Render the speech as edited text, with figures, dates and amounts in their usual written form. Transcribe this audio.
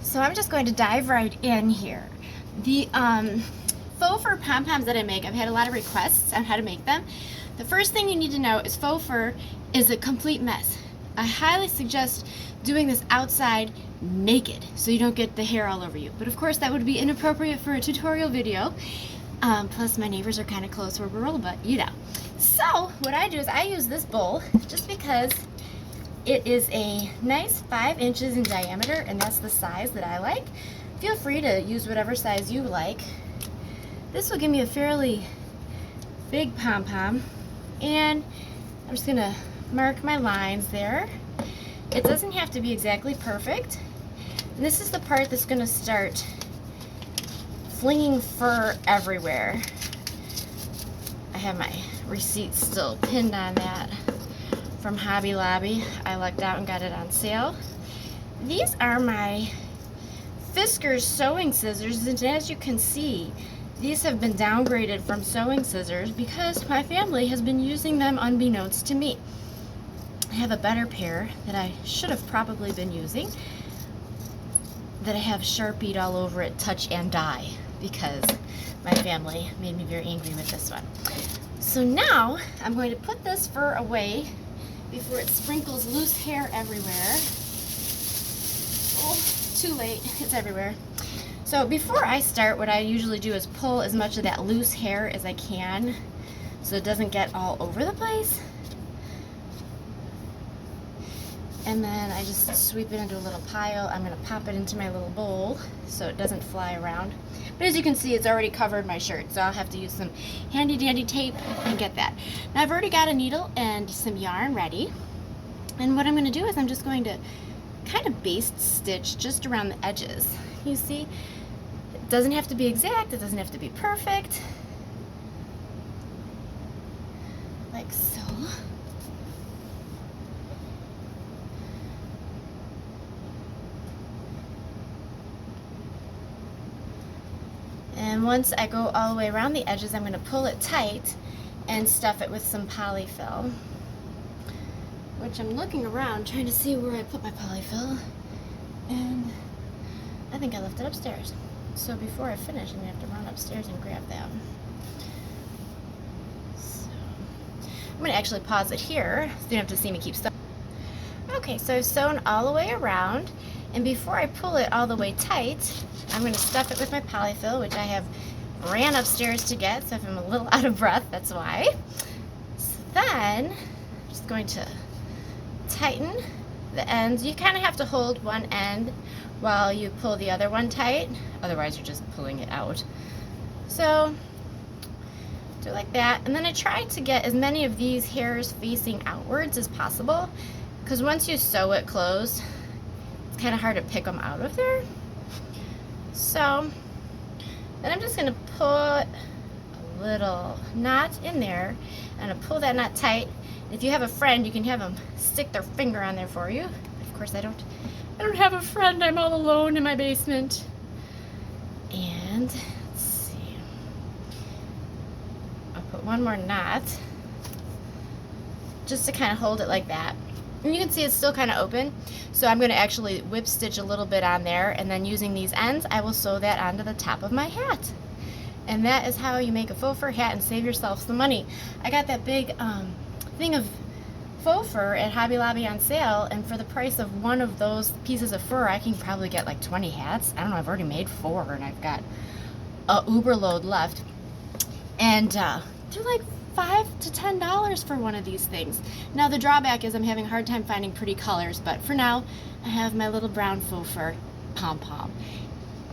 So I'm just going to dive right in here. The faux fur pom-poms that I make, I've had a lot of requests on how to make them. The first thing you need to know is faux fur is a complete mess. I highly suggest doing this outside naked so you don't get the hair all over you. But of course that would be inappropriate for a tutorial video. Plus my neighbors are kind of close where we're all, but you know. So what I do is I use this bowl just because it is a nice 5 inches in diameter, and that's the size that I like. Feel free to use whatever size you like. This will give me a fairly big pom-pom, and I'm just gonna mark my lines there. It doesn't have to be exactly perfect. And this is the part that's gonna start flinging fur everywhere. I have my receipt still pinned on that from Hobby Lobby. I lucked out and got it on sale. These are my Fiskars sewing scissors, and as you can see, these have been downgraded from sewing scissors because my family has been using them unbeknownst to me. I have a better pair that I should have probably been using that I have Sharpied all over it, touch and die, because my family made me very angry with this one. So now I'm going to put this fur away before it sprinkles loose hair everywhere. Oh, too late, it's everywhere. So before I start, what I usually do is pull as much of that loose hair as I can so it doesn't get all over the place. And then I just sweep it into a little pile. I'm gonna pop it into my little bowl so it doesn't fly around. But as you can see, it's already covered my shirt, so I'll have to use some handy dandy tape and get that. Now I've already got a needle and some yarn ready. And what I'm gonna do is I'm just going to kind of baste stitch just around the edges. You see, it doesn't have to be exact, it doesn't have to be perfect. Like so. And once I go all the way around the edges, I'm going to pull it tight and stuff it with some polyfill. Which I'm looking around trying to see where I put my polyfill. And I think I left it upstairs. So before I finish, I'm going to have to run upstairs and grab that. So I'm going to actually pause it here so you don't have to see me keep sewing. Okay, so I've sewn all the way around. And before I pull it all the way tight, I'm going to stuff it with my polyfill, which I have ran upstairs to get, so if I'm a little out of breath, that's why. So then, I'm just going to tighten the ends. You kind of have to hold one end while you pull the other one tight, otherwise you're just pulling it out. So, do it like that, and then I try to get as many of these hairs facing outwards as possible, because once you sew it closed, it's kind of hard to pick them out of there. So then I'm just going to put a little knot in there, and I'll pull that knot tight. If you have a friend, you can have them stick their finger on there for you. Of course I don't have a friend, I'm all alone in my basement. And let's see, I'll put one more knot just to kind of hold it like that. And you can see it's still kind of open, so I'm going to actually whip stitch a little bit on there, and then using these ends I will sew that onto the top of my hat. And that is how you make a faux fur hat and save yourself some money. I got that big thing of faux fur at Hobby Lobby on sale, and for the price of one of those pieces of fur I can probably get like 20 hats. I don't know, I've already made 4 and I've got a uber load left. And they're like $5 to $10 for one of these things. Now the drawback is I'm having a hard time finding pretty colors, but for now I have my little brown faux fur pom-pom.